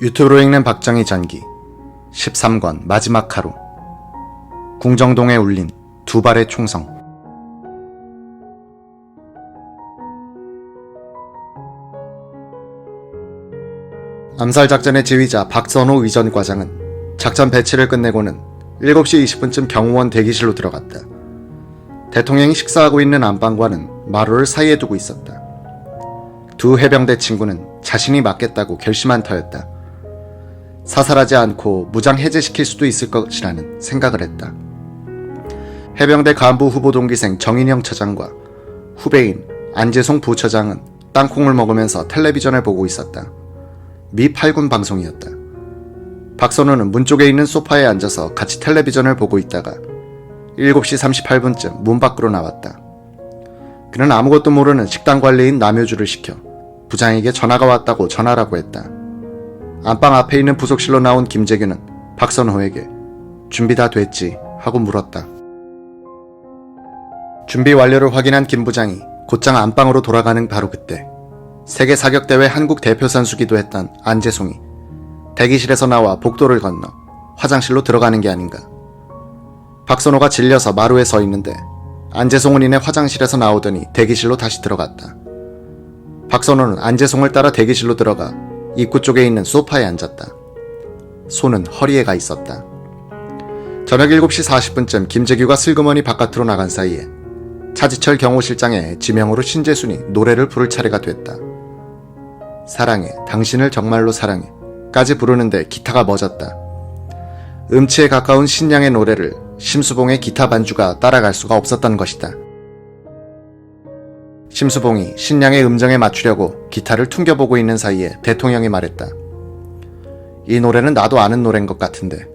유튜브로 읽는 박정희 전기 13권 마지막 하루. 궁정동에 울린 두 발의 총성. 암살작전의 지휘자 박선호 의전과장은 작전 배치를 끝내고는 7시 20분쯤 경호원 대기실로 들어갔다. 대통령이 식사하고 있는 안방과는 마루를 사이에 두고 있었다. 두 해병대 친구는 자신이 맞겠다고 결심한 터였다. 사살하지 않고 무장 해제시킬 수도 있을 것이라는 생각을 했다. 해병대 간부 후보 동기생 정인영 처장과 후배인 안재송 부처장은 땅콩을 먹으면서 텔레비전을 보고 있었다. 미 8군 방송이었다. 박선호는 문 쪽에 있는 소파에 앉아서 같이 텔레비전을 보고 있다가 7시 38분쯤 문 밖으로 나왔다. 그는 아무것도 모르는 식당 관리인 남효주를 시켜 부장에게 전화가 왔다고 전하라고 했다. 안방 앞에 있는 부속실로 나온 김재규는 박선호에게 준비 다 됐지? 하고 물었다. 준비 완료를 확인한 김 부장이 곧장 안방으로 돌아가는 바로 그때 세계 사격대회 한국 대표 선수기도 했던 안재송이 대기실에서 나와 복도를 건너 화장실로 들어가는 게 아닌가. 박선호가 질려서 마루에 서 있는데 안재송은 이내 화장실에서 나오더니 대기실로 다시 들어갔다. 박선호는 안재송을 따라 대기실로 들어가 입구 쪽에 있는 소파에 앉았다. 손은 허리에 가 있었다. 저녁 7시 40분쯤 김재규가 슬그머니 바깥으로 나간 사이에 차지철 경호실장의 지명으로 신재순이 노래를 부를 차례가 됐다. 사랑해, 당신을 정말로 사랑해 까지 부르는데 기타가 멎었다. 음치에 가까운 신양의 노래를 심수봉의 기타 반주가 따라갈 수가 없었던 것이다. 심수봉이 신양의 음정에 맞추려고 기타를 퉁겨보고 있는 사이에 대통령이 말했다. 이 노래는 나도 아는 노래인 것 같은데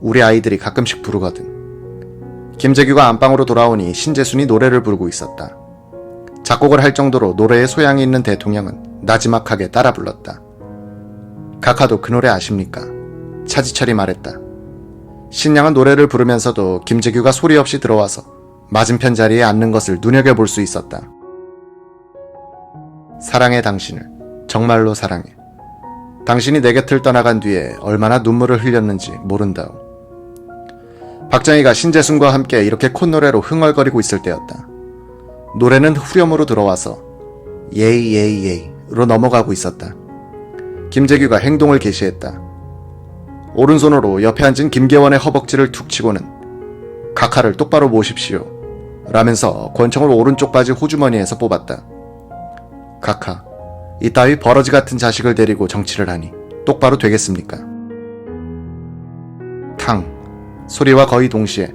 우리 아이들이 가끔씩 부르거든. 김재규가 안방으로 돌아오니 신재순이 노래를 부르고 있었다. 작곡을 할 정도로 노래에 소양이 있는 대통령은 나지막하게 따라 불렀다. 각하도 그 노래 아십니까? 차지철이 말했다. 신양은 노래를 부르면서도 김재규가 소리 없이 들어와서 맞은편 자리에 앉는 것을 눈여겨볼 수 있었다. 사랑해 당신을, 정말로 사랑해. 당신이 내 곁을 떠나간 뒤에 얼마나 눈물을 흘렸는지 모른다오. 박정희가 신재순과 함께 이렇게 콧노래로 흥얼거리고 있을 때였다. 노래는 후렴으로 들어와서 예이 예이 예이로 넘어가고 있었다. 김재규가 행동을 개시했다. 오른손으로 옆에 앉은 김계원의 허벅지를 툭 치고는 각하를 똑바로 모십시오 라면서 권총을 오른쪽 바지 호주머니에서 뽑았다. 각하, 이따위 버러지 같은 자식을 데리고 정치를 하니 똑바로 되겠습니까? 탕! 소리와 거의 동시에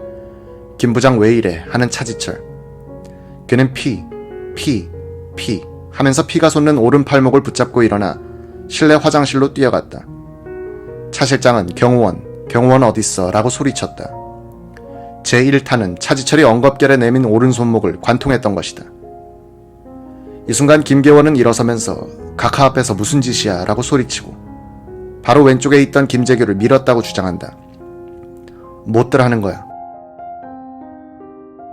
김 부장 왜 이래 하는 차지철. 그는 피 하면서 피가 솟는 오른 팔목을 붙잡고 일어나 실내 화장실로 뛰어갔다. 차 실장은 경호원 어딨어? 라고 소리쳤다. 제1탄은 차지철이 엉겁결에 내민 오른손목을 관통했던 것이다. 이 순간 김계원은 일어서면서 각하 앞에서 무슨 짓이야? 라고 소리치고 바로 왼쪽에 있던 김재규를 밀었다고 주장한다. 못들 하는 거야.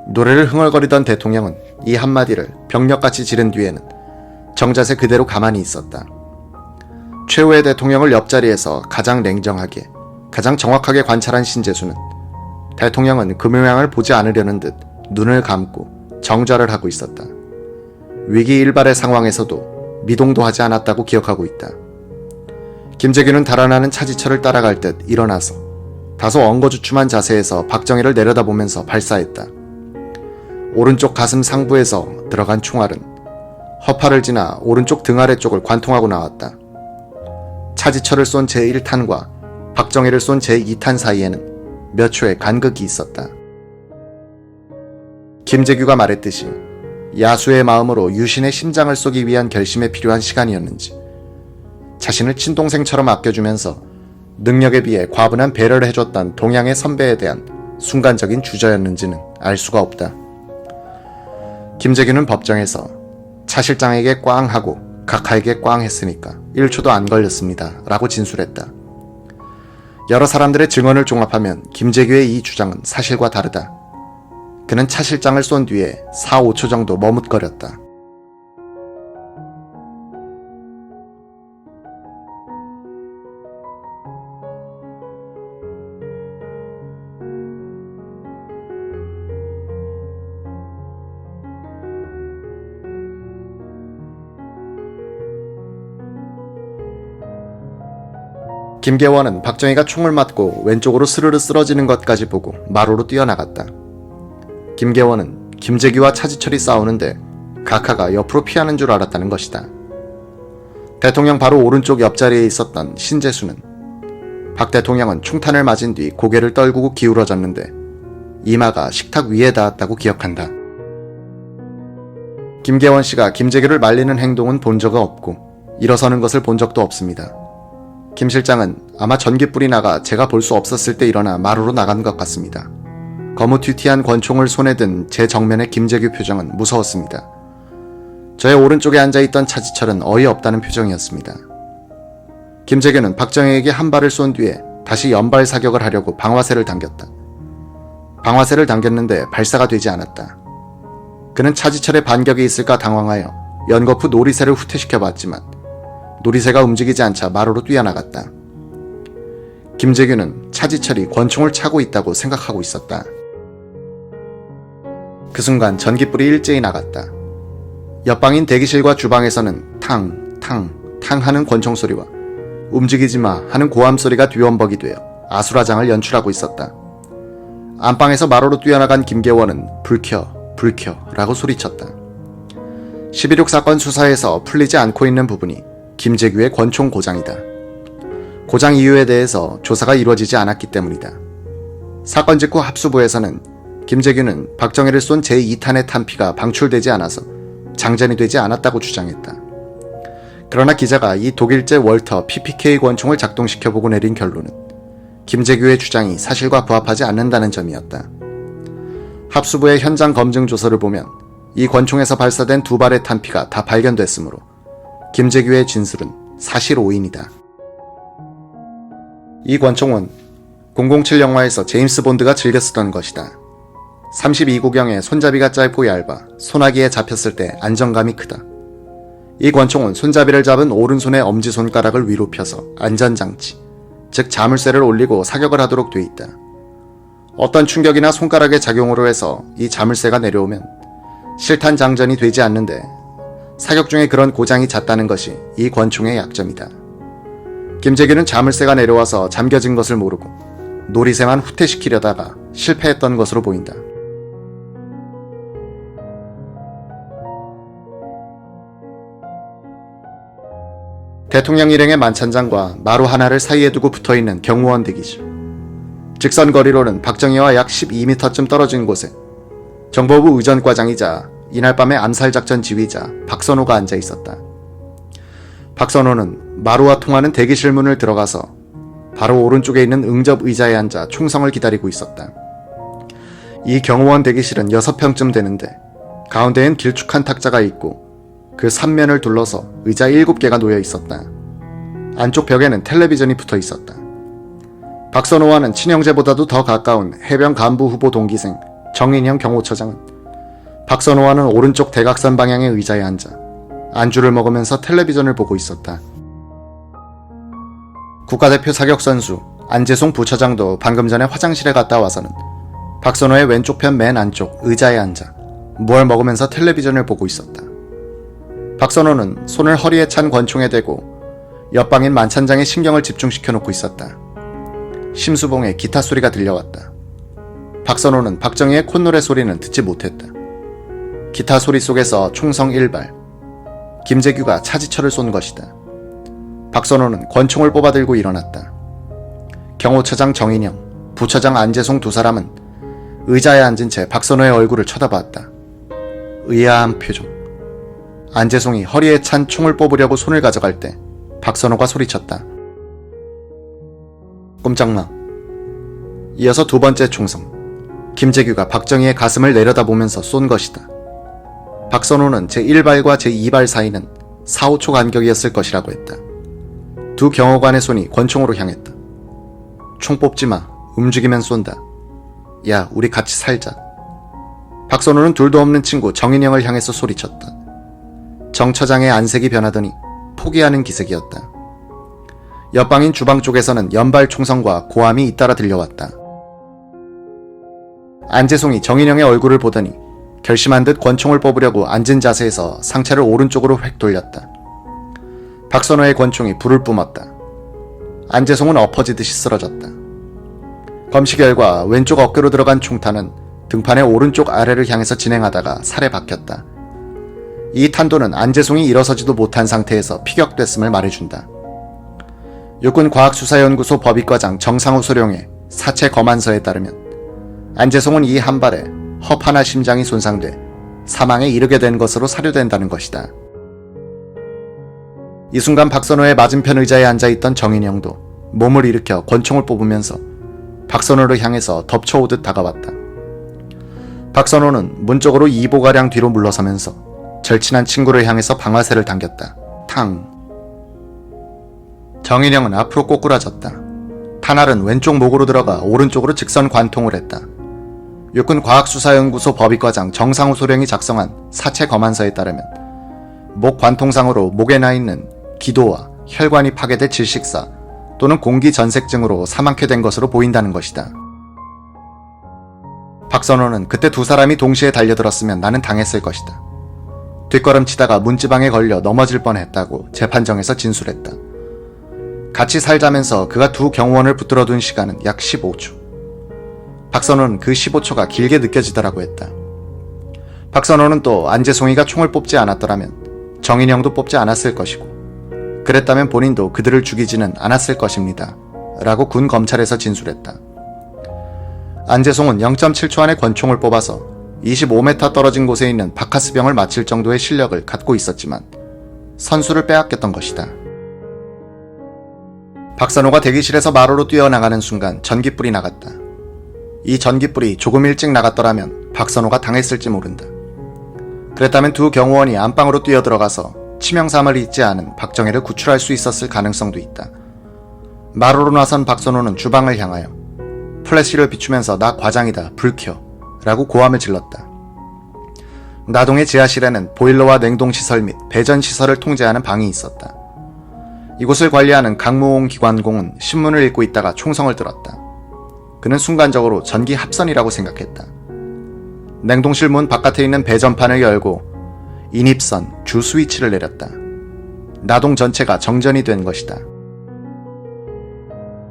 노래를 흥얼거리던 대통령은 이 한마디를 병력같이 지른 뒤에는 정자세 그대로 가만히 있었다. 최후의 대통령을 옆자리에서 가장 냉정하게, 가장 정확하게 관찰한 신재수는 대통령은 그 모양을 보지 않으려는 듯 눈을 감고 정좌를 하고 있었다. 위기 일발의 상황에서도 미동도 하지 않았다고 기억하고 있다. 김재규는 달아나는 차지철을 따라갈 듯 일어나서 다소 엉거주춤한 자세에서 박정희를 내려다보면서 발사했다. 오른쪽 가슴 상부에서 들어간 총알은 허파를 지나 오른쪽 등 아래 쪽을 관통하고 나왔다. 차지철을 쏜 제1탄과 박정희를 쏜 제2탄 사이에는 몇 초의 간극이 있었다. 김재규가 말했듯이 야수의 마음으로 유신의 심장을 쏘기 위한 결심에 필요한 시간이었는지, 자신을 친동생처럼 아껴주면서 능력에 비해 과분한 배려를 해줬던 동양의 선배에 대한 순간적인 주저였는지는 알 수가 없다. 김재규는 법정에서 차 실장에게 꽝 하고 각하에게 꽝 했으니까 1초도 안 걸렸습니다 라고 진술했다. 여러 사람들의 증언을 종합하면 김재규의 이 주장은 사실과 다르다. 그는 차 실장을 쏜 뒤에 4, 5초 정도 머뭇거렸다. 김계원은 박정희가 총을 맞고 왼쪽으로 스르르 쓰러지는 것까지 보고 마루로 뛰어나갔다. 김계원은 김재규와 차지철이 싸우는데 각하가 옆으로 피하는 줄 알았다는 것이다. 대통령 바로 오른쪽 옆자리에 있었던 신재수는 박 대통령은 총탄을 맞은 뒤 고개를 떨구고 기울어졌는데 이마가 식탁 위에 닿았다고 기억한다. 김계원 씨가 김재규를 말리는 행동은 본 적은 없고 일어서는 것을 본 적도 없습니다. 김 실장은 아마 전기불이 나가 제가 볼 수 없었을 때 일어나 마루로 나간 것 같습니다. 거무튀튀한 권총을 손에 든 제 정면의 김재규 표정은 무서웠습니다. 저의 오른쪽에 앉아있던 차지철은 어이없다는 표정이었습니다. 김재규는 박정희에게 한 발을 쏜 뒤에 다시 연발 사격을 하려고 방화쇠를 당겼다. 방화쇠를 당겼는데 발사가 되지 않았다. 그는 차지철의 반격이 있을까 당황하여 연거푸 놀이새를 후퇴시켜봤지만 놀이새가 움직이지 않자 마루로 뛰어나갔다. 김재규는 차지철이 권총을 차고 있다고 생각하고 있었다. 그 순간 전기불이 일제히 나갔다. 옆방인 대기실과 주방에서는 탕, 탕, 탕 하는 권총 소리와 움직이지 마 하는 고함 소리가 뒤원벅이 되어 아수라장을 연출하고 있었다. 안방에서 마루로 뛰어나간 김계원은 불 켜, 불 켜 라고 소리쳤다. 11.6 사건 수사에서 풀리지 않고 있는 부분이 김재규의 권총 고장이다. 고장 이유에 대해서 조사가 이루어지지 않았기 때문이다. 사건 직후 합수부에서는 김재규는 박정희를 쏜 제2탄의 탄피가 방출되지 않아서 장전이 되지 않았다고 주장했다. 그러나 기자가 이 독일제 월터 PPK 권총을 작동시켜보고 내린 결론은 김재규의 주장이 사실과 부합하지 않는다는 점이었다. 합수부의 현장 검증 조서를 보면 이 권총에서 발사된 2발의 탄피가 다 발견됐으므로 김재규의 진술은 사실 오인이다. 이 권총은 007 영화에서 제임스 본드가 즐겨 쓰던 것이다. 32구경에 손잡이가 짧고 얇아 소나기에 잡혔을 때 안정감이 크다. 이 권총은 손잡이를 잡은 오른손의 엄지손가락을 위로 펴서 안전장치, 즉 자물쇠를 올리고 사격을 하도록 돼 있다. 어떤 충격이나 손가락의 작용으로 해서 이 자물쇠가 내려오면 실탄 장전이 되지 않는데 사격 중에 그런 고장이 잦다는 것이 이 권총의 약점이다. 김재규는 자물쇠가 내려와서 잠겨진 것을 모르고 놀이새만 후퇴시키려다가 실패했던 것으로 보인다. 대통령 일행의 만찬장과 마루 하나를 사이에 두고 붙어있는 경호원 대기실. 직선 거리로는 박정희와 약 12m쯤 떨어진 곳에 정보부 의전과장이자 이날 밤의 암살작전 지휘자 박선호가 앉아 있었다. 박선호는 마루와 통하는 대기실 문을 들어가서 바로 오른쪽에 있는 응접 의자에 앉아 총성을 기다리고 있었다. 이 경호원 대기실은 6평쯤 되는데 가운데엔 길쭉한 탁자가 있고 그 3면을 둘러서 의자 7개가 놓여 있었다. 안쪽 벽에는 텔레비전이 붙어 있었다. 박선호와는 친형제보다도 더 가까운 해병 간부 후보 동기생 정인형 경호처장은 박선호와는 오른쪽 대각선 방향의 의자에 앉아 안주를 먹으면서 텔레비전을 보고 있었다. 국가대표 사격선수 안재송 부처장도 방금 전에 화장실에 갔다 와서는 박선호의 왼쪽 편 맨 안쪽 의자에 앉아 뭘 먹으면서 텔레비전을 보고 있었다. 박선호는 손을 허리에 찬 권총에 대고 옆방인 만찬장에 신경을 집중시켜 놓고 있었다. 심수봉의 기타 소리가 들려왔다. 박선호는 박정희의 콧노래 소리는 듣지 못했다. 기타 소리 속에서 총성 1발, 김재규가 차지철을 쏜 것이다. 박선호는 권총을 뽑아들고 일어났다. 경호처장 정인영, 부처장 안재송 두 사람은 의자에 앉은 채 박선호의 얼굴을 쳐다봤다. 의아한 표정. 안재송이 허리에 찬 총을 뽑으려고 손을 가져갈 때 박선호가 소리쳤다. 꼼짝마. 이어서 두 번째 총성. 김재규가 박정희의 가슴을 내려다보면서 쏜 것이다. 박선호는 제1발과 제2발 사이는 4, 5초 간격이었을 것이라고 했다. 두 경호관의 손이 권총으로 향했다. 총 뽑지 마. 움직이면 쏜다. 야, 우리 같이 살자. 박선호는 둘도 없는 친구 정인영을 향해서 소리쳤다. 정 처장의 안색이 변하더니 포기하는 기색이었다. 옆방인 주방 쪽에서는 연발 총성과 고함이 잇따라 들려왔다. 안재송이 정인영의 얼굴을 보더니 결심한 듯 권총을 뽑으려고 앉은 자세에서 상체를 오른쪽으로 획 돌렸다. 박선호의 권총이 불을 뿜었다. 안재송은 엎어지듯이 쓰러졌다. 검시 결과 왼쪽 어깨로 들어간 총탄은 등판의 오른쪽 아래를 향해서 진행하다가 살에 박혔다. 이 탄도는 안재송이 일어서지도 못한 상태에서 피격됐음을 말해준다. 육군과학수사연구소 법익과장 정상우 소령의 사체 검안서에 따르면 안재송은 이 한 발에 허 하나 심장이 손상돼 사망에 이르게 된 것으로 사료된다는 것이다. 이 순간 박선호의 맞은편 의자에 앉아있던 정인영도 몸을 일으켜 권총을 뽑으면서 박선호를 향해서 덮쳐오듯 다가왔다. 박선호는 문 쪽으로 2보가량 뒤로 물러서면서 절친한 친구를 향해서 방아쇠를 당겼다. 탕. 정인영은 앞으로 꼬꾸라졌다. 탄알은 왼쪽 목으로 들어가 오른쪽으로 직선 관통을 했다. 육군과학수사연구소 법익과장 정상우 소령이 작성한 사체 검안서에 따르면 목 관통상으로 목에 나 있는 기도와 혈관이 파괴돼 질식사 또는 공기전색증으로 사망케 된 것으로 보인다는 것이다. 박선호는 그때 두 사람이 동시에 달려들었으면 나는 당했을 것이다. 뒷걸음치다가 문지방에 걸려 넘어질 뻔했다고 재판정에서 진술했다. 같이 살자면서 그가 두 경호원을 붙들어둔 시간은 약 15초. 박선호는 그 15초가 길게 느껴지더라고 했다. 박선호는 또 안재송이가 총을 뽑지 않았더라면 정인영도 뽑지 않았을 것이고 그랬다면 본인도 그들을 죽이지는 않았을 것입니다. 라고 군 검찰에서 진술했다. 안재송은 0.7초 안에 권총을 뽑아서 25m 떨어진 곳에 있는 바카스병을 맞힐 정도의 실력을 갖고 있었지만 선수를 빼앗겼던 것이다. 박선호가 대기실에서 마루로 뛰어나가는 순간 전깃불이 나갔다. 이 전깃불이 조금 일찍 나갔더라면 박선호가 당했을지 모른다. 그랬다면 두 경호원이 안방으로 뛰어들어가서 치명상을 입지 않은 박정혜를 구출할 수 있었을 가능성도 있다. 마루로 나선 박선호는 주방을 향하여 플래시를 비추면서 나 과장이다 불 켜 라고 고함을 질렀다. 나동의 지하실에는 보일러와 냉동시설 및 배전시설을 통제하는 방이 있었다. 이곳을 관리하는 강무홍 기관공은 신문을 읽고 있다가 총성을 들었다. 그는 순간적으로 전기 합선이라고 생각했다. 냉동실 문 바깥에 있는 배전판을 열고 인입선 주 스위치를 내렸다. 나동 전체가 정전이 된 것이다.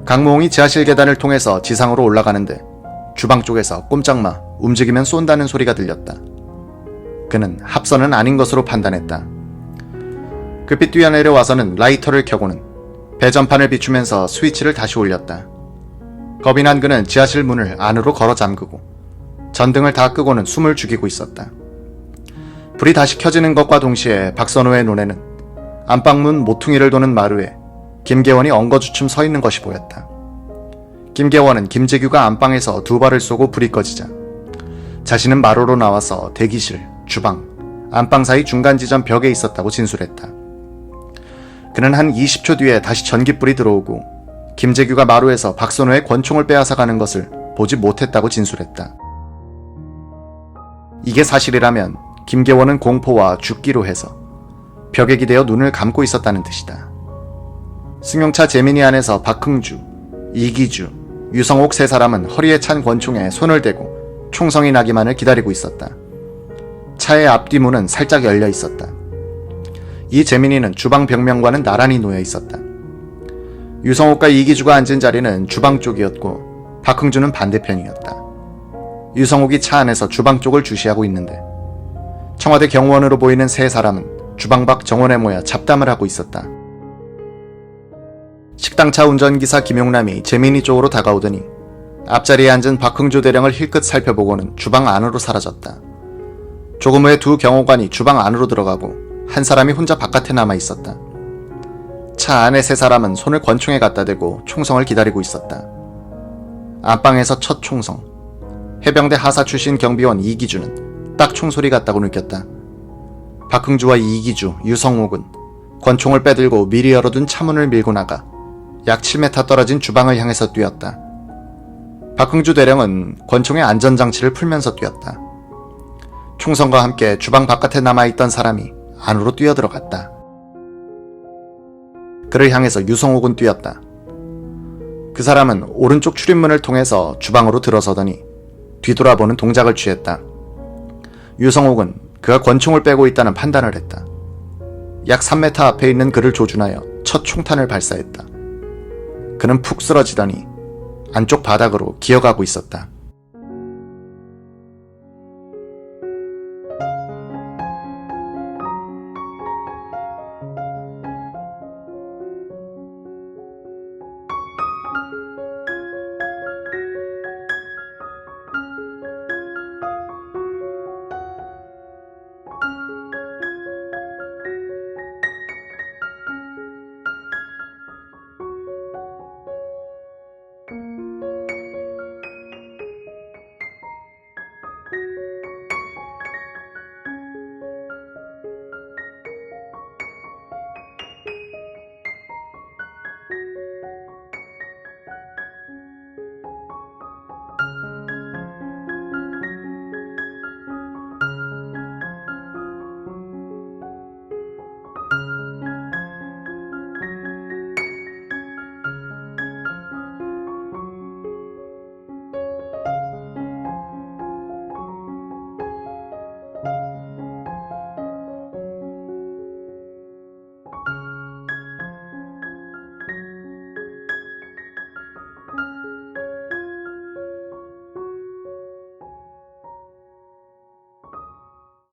강무홍이 지하실 계단을 통해서 지상으로 올라가는데 주방 쪽에서 꼼짝마 움직이면 쏜다는 소리가 들렸다. 그는 합선은 아닌 것으로 판단했다. 급히 뛰어내려와서는 라이터를 켜고는 배전판을 비추면서 스위치를 다시 올렸다. 겁이 난 그는 지하실 문을 안으로 걸어 잠그고 전등을 다 끄고는 숨을 죽이고 있었다. 불이 다시 켜지는 것과 동시에 박선호의 눈에는 안방문 모퉁이를 도는 마루에 김계원이 엉거주춤 서 있는 것이 보였다. 김계원은 김재규가 안방에서 두 발을 쏘고 불이 꺼지자 자신은 마루로 나와서 대기실, 주방, 안방 사이 중간 지점 벽에 있었다고 진술했다. 그는 한 20초 뒤에 다시 전깃불이 들어오고 김재규가 마루에서 박선호의 권총을 빼앗아가는 것을 보지 못했다고 진술했다. 이게 사실이라면 김계원은 공포와 죽기로 해서 벽에 기대어 눈을 감고 있었다는 뜻이다. 승용차 재민이 안에서 박흥주, 이기주, 유성옥 세 사람은 허리에 찬 권총에 손을 대고 총성이 나기만을 기다리고 있었다. 차의 앞뒤 문은 살짝 열려 있었다. 이 재민이는 주방 벽면과는 나란히 놓여 있었다. 유성옥과 이기주가 앉은 자리는 주방 쪽이었고 박흥주는 반대편이었다. 유성옥이 차 안에서 주방 쪽을 주시하고 있는데 청와대 경호원으로 보이는 세 사람은 주방 밖 정원에 모여 잡담을 하고 있었다. 식당차 운전기사 김용남이 재민이 쪽으로 다가오더니 앞자리에 앉은 박흥주 대령을 힐끗 살펴보고는 주방 안으로 사라졌다. 조금 후에 두 경호관이 주방 안으로 들어가고 한 사람이 혼자 바깥에 남아 있었다. 차 안에 세 사람은 손을 권총에 갖다 대고 총성을 기다리고 있었다. 안방에서 첫 총성. 해병대 하사 출신 경비원 이기주는 딱 총소리 같다고 느꼈다. 박흥주와 이기주, 유성옥은 권총을 빼들고 미리 열어둔 차문을 밀고 나가 약 7m 떨어진 주방을 향해서 뛰었다. 박흥주 대령은 권총의 안전장치를 풀면서 뛰었다. 총성과 함께 주방 바깥에 남아있던 사람이 안으로 뛰어들어갔다. 그를 향해서 유성옥은 뛰었다. 그 사람은 오른쪽 출입문을 통해서 주방으로 들어서더니 뒤돌아보는 동작을 취했다. 유성옥은 그가 권총을 빼고 있다는 판단을 했다. 약 3m 앞에 있는 그를 조준하여 첫 총탄을 발사했다. 그는 푹 쓰러지더니 안쪽 바닥으로 기어가고 있었다.